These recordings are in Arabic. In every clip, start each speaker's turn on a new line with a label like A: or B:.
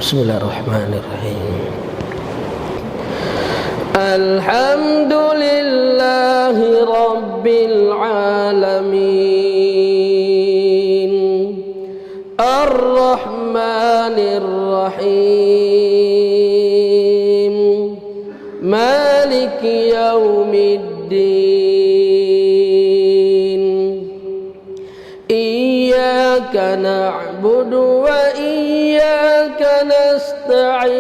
A: Bismillahirrahmanirrahim. Alhamdulillahi Rabbil Alamin, Ar-Rahmanir Rahim, Maliki Yawmiddin. Iyyaka na'budu wa iyyaka nasta'in.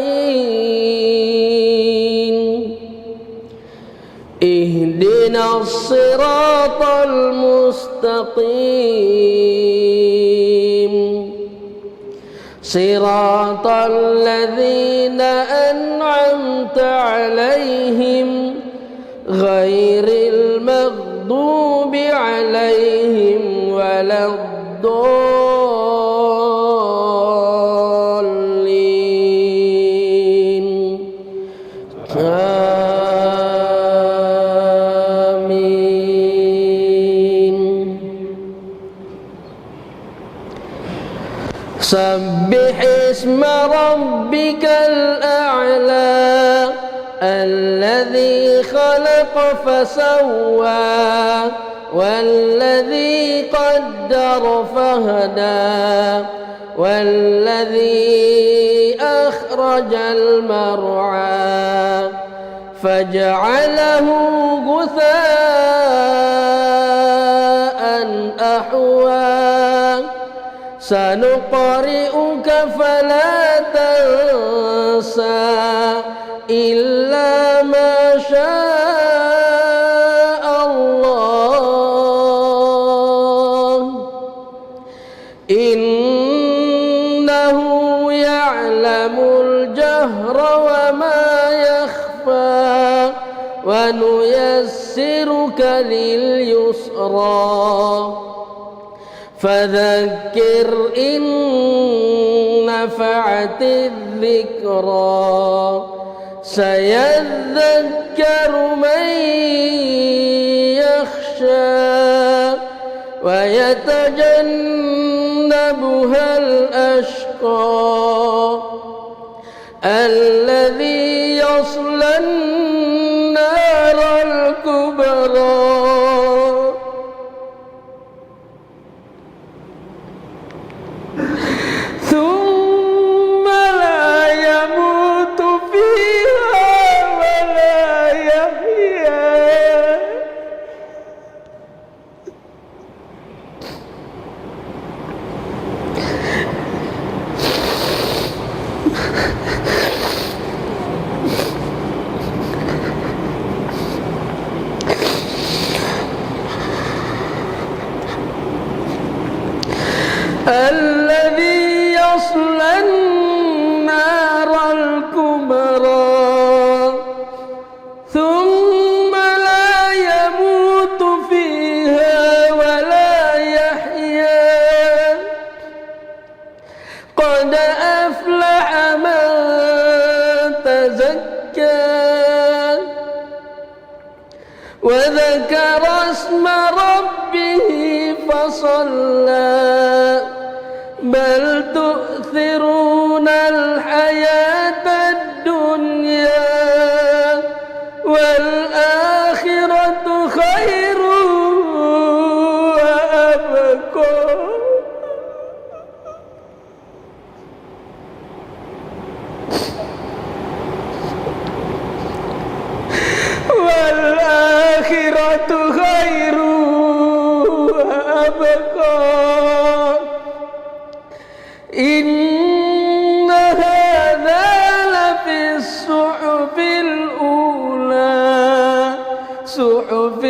A: Ihdinas siratal mustaqim, siratal ladzina an'amta 'alaihim ghairil maghdubi 'alaihim waladdallin. Amin. Sabbih isma rabbikal a'la alladzi khalaqa fasawwa والذي قدر فهدى والذي أخرج المرعى فجعله غثاء أحوى سنقرئك فلا تنسى إلا ما شاء الله إنه يعلم الجهر وما يخفى ونيسرك لليسرى فذكر إن نفعت الذكرى سيذكر من يخشى ويتجنبها الأشقى الذي يصلى النار الكبرى ثم لا يموت فيها ولا يحيا الذي يصلى النار الكبرى ثم لا يموت فيها ولا يحيا قد أفلح من تزكى وذكر اسم ربه فصلى بل تؤثرون الحياة الدنيا والآخرة خير وأبقى والآخرة خير وأبقى إن هذا لفي الصحف الأولى صحف